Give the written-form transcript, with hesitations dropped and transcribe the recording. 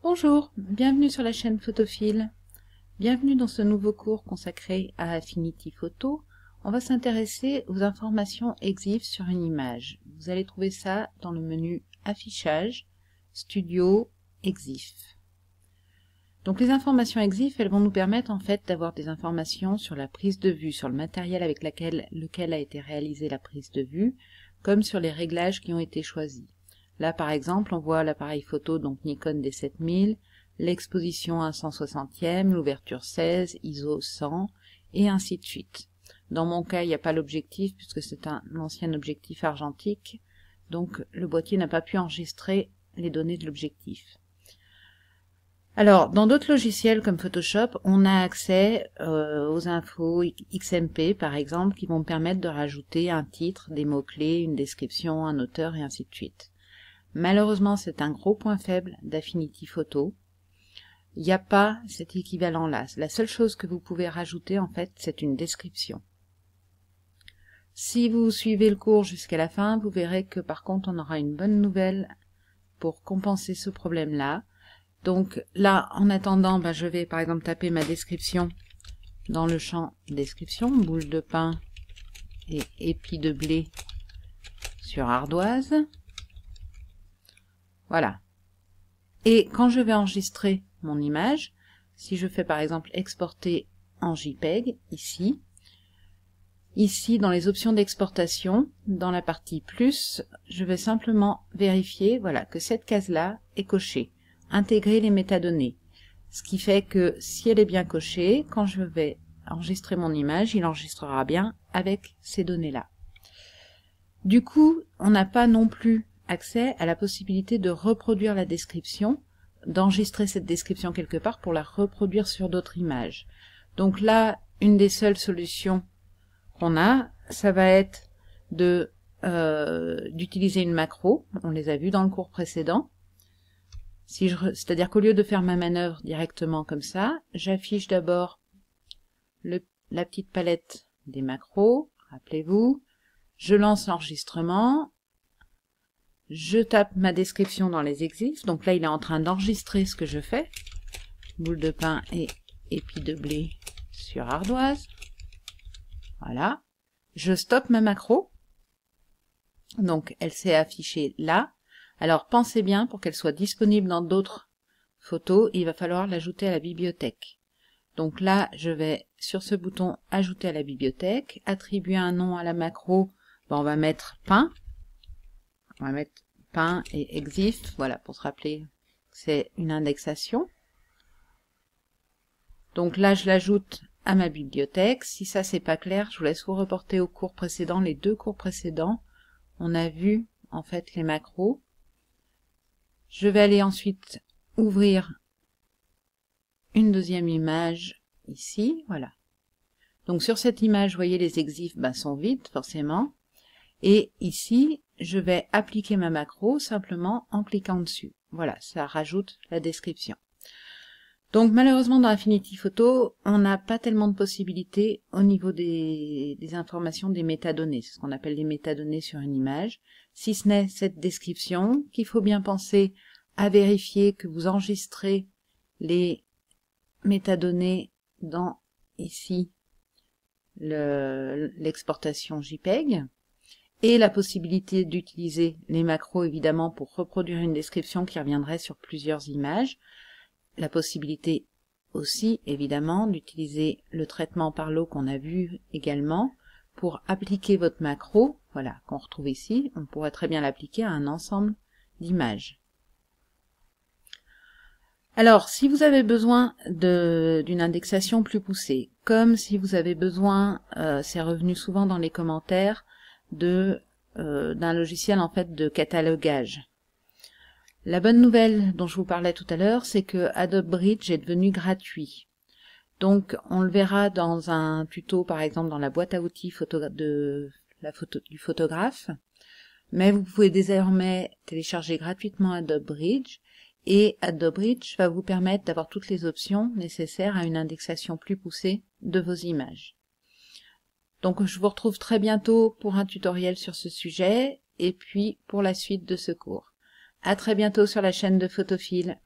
Bonjour, bienvenue sur la chaîne Photophile. Bienvenue dans ce nouveau cours consacré à Affinity Photo. On va s'intéresser aux informations EXIF sur une image. Vous allez trouver ça dans le menu Affichage, Studio, EXIF. Donc les informations EXIF, elles vont nous permettre en fait d'avoir des informations sur la prise de vue, sur le matériel avec lequel a été réalisée la prise de vue, comme sur les réglages qui ont été choisis. Là, par exemple, on voit l'appareil photo, donc Nikon D7000, l'exposition à 160e, l'ouverture 16, ISO 100, et ainsi de suite. Dans mon cas, il n'y a pas l'objectif, puisque c'est un ancien objectif argentique, donc le boîtier n'a pas pu enregistrer les données de l'objectif. Alors, dans d'autres logiciels comme Photoshop, on a accès aux infos XMP, par exemple, qui vont me permettre de rajouter un titre, des mots-clés, une description, un auteur, et ainsi de suite. Malheureusement, c'est un gros point faible d'Affinity Photo. Il n'y a pas cet équivalent-là. La seule chose que vous pouvez rajouter, en fait, c'est une description. Si vous suivez le cours jusqu'à la fin, vous verrez que par contre, on aura une bonne nouvelle pour compenser ce problème-là. Donc là, en attendant, je vais par exemple taper ma description dans le champ description, boule de pain et épi de blé sur ardoise. Voilà. Et quand je vais enregistrer mon image, si je fais par exemple exporter en JPEG, ici dans les options d'exportation, dans la partie plus, je vais simplement vérifier, voilà, que cette case-là est cochée. Intégrer les métadonnées. Ce qui fait que si elle est bien cochée, quand je vais enregistrer mon image, il enregistrera bien avec ces données-là. Du coup, on n'a pas non plus accès à la possibilité de reproduire la description, d'enregistrer cette description quelque part pour la reproduire sur d'autres images. Donc là, une des seules solutions qu'on a, ça va être d'utiliser une macro. On les a vus dans le cours précédent. C'est-à-dire qu'au lieu de faire ma manœuvre directement comme ça, j'affiche d'abord la petite palette des macros, rappelez-vous, je lance l'enregistrement, je tape ma description dans les EXIF, donc là il est en train d'enregistrer ce que je fais, boule de pain et épi de blé sur ardoise, voilà, je stoppe ma macro, donc elle s'est affichée là. Alors pensez bien, pour qu'elle soit disponible dans d'autres photos, il va falloir l'ajouter à la bibliothèque. Donc là, je vais sur ce bouton ajouter à la bibliothèque, attribuer un nom à la macro, on va mettre pain. On va mettre pain et EXIF, voilà, pour se rappeler, c'est une indexation. Donc là, je l'ajoute à ma bibliothèque. Si ça, c'est pas clair, je vous laisse vous reporter au cours précédent. Les deux cours précédents, on a vu, en fait, les macros. Je vais aller ensuite ouvrir une deuxième image ici, voilà. Donc sur cette image, vous voyez, les EXIF sont vides, forcément. Et ici, je vais appliquer ma macro simplement en cliquant dessus. Voilà, ça rajoute la description. Donc malheureusement dans Affinity Photo, on n'a pas tellement de possibilités au niveau des informations des métadonnées. C'est ce qu'on appelle les métadonnées sur une image. Si ce n'est cette description, qu'il faut bien penser à vérifier que vous enregistrez les métadonnées dans, ici, l'exportation JPEG. Et la possibilité d'utiliser les macros, évidemment, pour reproduire une description qui reviendrait sur plusieurs images. La possibilité aussi, évidemment, d'utiliser le traitement par l'eau qu'on a vu également pour appliquer votre macro, voilà, qu'on retrouve ici. On pourrait très bien l'appliquer à un ensemble d'images. Alors, si vous avez besoin d'une indexation plus poussée, comme si vous avez besoin, c'est revenu souvent dans les commentaires, d'un logiciel en fait de catalogage. La bonne nouvelle dont je vous parlais tout à l'heure, c'est que Adobe Bridge est devenu gratuit. Donc on le verra dans un tuto, par exemple dans la boîte à outils du photographe. Mais vous pouvez désormais télécharger gratuitement Adobe Bridge, et Adobe Bridge va vous permettre d'avoir toutes les options nécessaires à une indexation plus poussée de vos images. Donc je vous retrouve très bientôt pour un tutoriel sur ce sujet et puis pour la suite de ce cours. À très bientôt sur la chaîne de Photophile.